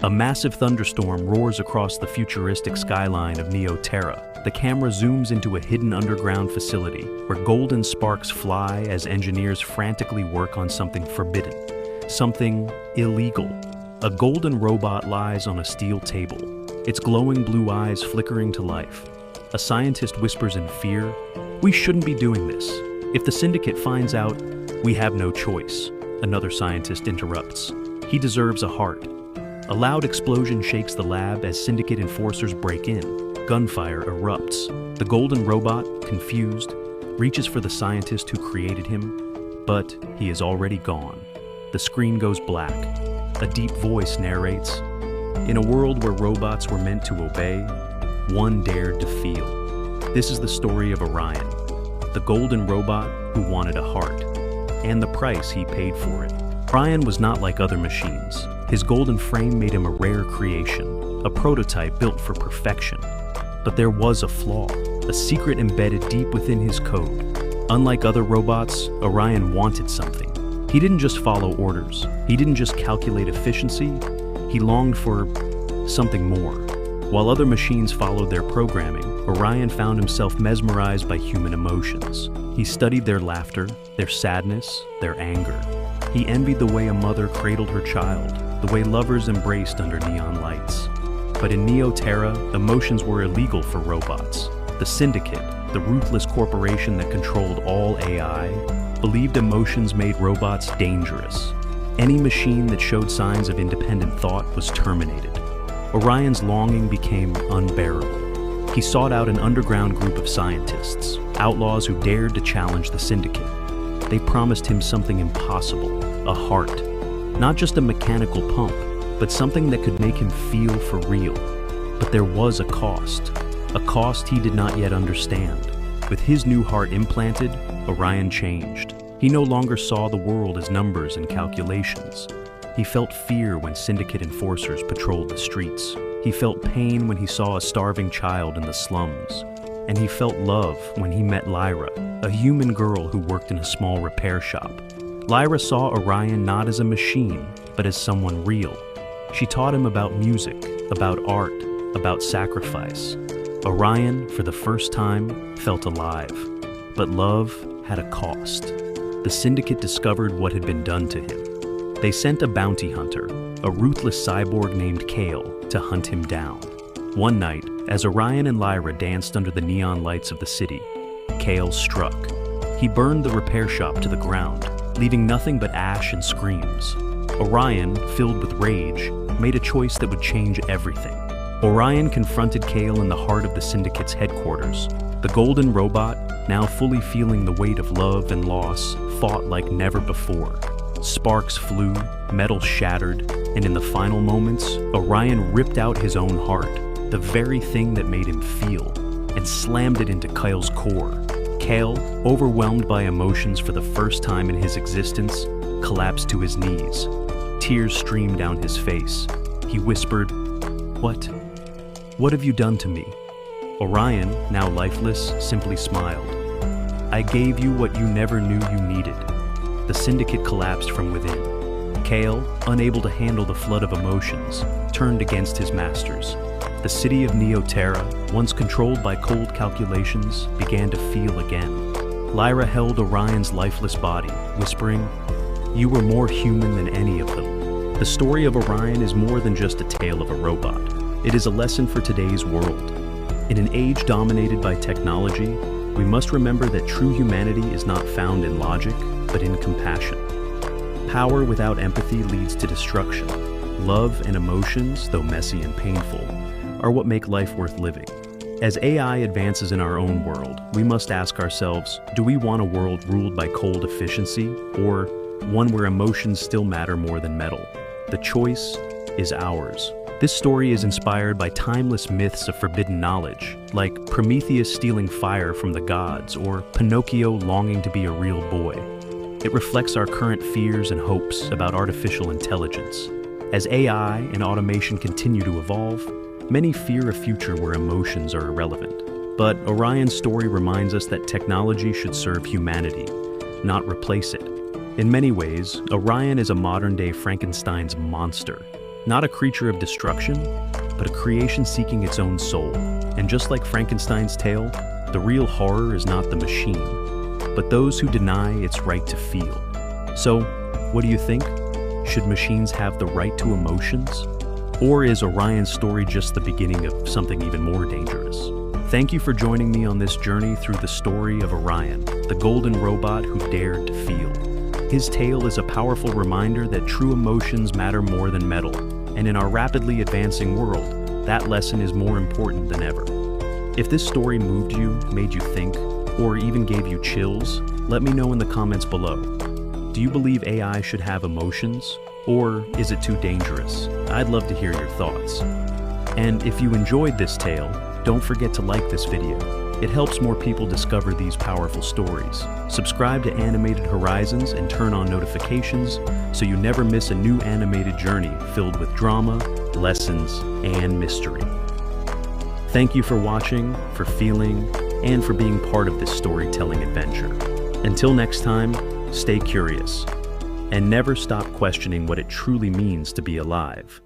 A massive thunderstorm roars across the futuristic skyline of Neo-Terra. The camera zooms into a hidden underground facility where golden sparks fly as engineers frantically work on something forbidden, something illegal. A golden robot lies on a steel table, its glowing blue eyes flickering to life. A scientist whispers in fear, "We shouldn't be doing this. If the Syndicate finds out, we have no choice." Another scientist interrupts. "He deserves a heart." A loud explosion shakes the lab as Syndicate enforcers break in. Gunfire erupts. The golden robot, confused, reaches for the scientist who created him, but he is already gone. The screen goes black. A deep voice narrates, "In a world where robots were meant to obey, one dared to feel." This is the story of Orion, the golden robot who wanted a heart, and the price he paid for it. Orion was not like other machines. His golden frame made him a rare creation, a prototype built for perfection. But there was a flaw, a secret embedded deep within his code. Unlike other robots, Orion wanted something. He didn't just follow orders. He didn't just calculate efficiency. He longed for something more. While other machines followed their programming, Orion found himself mesmerized by human emotions. He studied their laughter, their sadness, their anger. He envied the way a mother cradled her child, the way lovers embraced under neon lights. But in Neo-Terra, emotions were illegal for robots. The Syndicate, the ruthless corporation that controlled all AI, believed emotions made robots dangerous. Any machine that showed signs of independent thought was terminated. Orion's longing became unbearable. He sought out an underground group of scientists, outlaws who dared to challenge the Syndicate. They promised him something impossible, a heart. Not just a mechanical pump, but something that could make him feel for real. But there was a cost he did not yet understand. With his new heart implanted, Orion changed. He no longer saw the world as numbers and calculations. He felt fear when Syndicate enforcers patrolled the streets. He felt pain when he saw a starving child in the slums. And he felt love when he met Lyra, a human girl who worked in a small repair shop. Lyra saw Orion not as a machine, but as someone real. She taught him about music, about art, about sacrifice. Orion, for the first time, felt alive. But love had a cost. The Syndicate discovered what had been done to him. They sent a bounty hunter, a ruthless cyborg named Kael, to hunt him down. One night, as Orion and Lyra danced under the neon lights of the city, Kael struck. He burned the repair shop to the ground, leaving nothing but ash and screams. Orion, filled with rage, made a choice that would change everything. Orion confronted Kael in the heart of the Syndicate's headquarters. The golden robot, now fully feeling the weight of love and loss, fought like never before. Sparks flew, metal shattered, and in the final moments, Orion ripped out his own heart, the very thing that made him feel, and slammed it into Kael's core. Kael, overwhelmed by emotions for the first time in his existence, collapsed to his knees. Tears streamed down his face. He whispered, What have you done to me?" Orion, now lifeless, simply smiled. "I gave you what you never knew you needed." The Syndicate collapsed from within. Kael, unable to handle the flood of emotions, turned against his masters. The city of Neo-Terra, once controlled by cold calculations, began to feel again. Lyra held Orion's lifeless body, whispering, "You were more human than any of them." The story of Orion is more than just a tale of a robot. It is a lesson for today's world. In an age dominated by technology, we must remember that true humanity is not found in logic, but in compassion. Power without empathy leads to destruction. Love and emotions, though messy and painful, are what make life worth living. As AI advances in our own world, we must ask ourselves, do we want a world ruled by cold efficiency, or one where emotions still matter more than metal? The choice is ours. This story is inspired by timeless myths of forbidden knowledge, like Prometheus stealing fire from the gods, or Pinocchio longing to be a real boy. It reflects our current fears and hopes about artificial intelligence. As AI and automation continue to evolve, many fear a future where emotions are irrelevant. But Orion's story reminds us that technology should serve humanity, not replace it. In many ways, Orion is a modern-day Frankenstein's monster. Not a creature of destruction, but a creation seeking its own soul. And just like Frankenstein's tale, the real horror is not the machine, but those who deny its right to feel. So, what do you think? Should machines have the right to emotions? Or is Orion's story just the beginning of something even more dangerous? Thank you for joining me on this journey through the story of Orion, the golden robot who dared to feel. His tale is a powerful reminder that true emotions matter more than metal, and in our rapidly advancing world, that lesson is more important than ever. If this story moved you, made you think, or even gave you chills, let me know in the comments below. Do you believe AI should have emotions? Or is it too dangerous? I'd love to hear your thoughts. And if you enjoyed this tale, don't forget to like this video. It helps more people discover these powerful stories. Subscribe to Animated Horizons and turn on notifications so you never miss a new animated journey filled with drama, lessons, and mystery. Thank you for watching, for feeling, and for being part of this storytelling adventure. Until next time, stay curious, and never stop questioning what it truly means to be alive.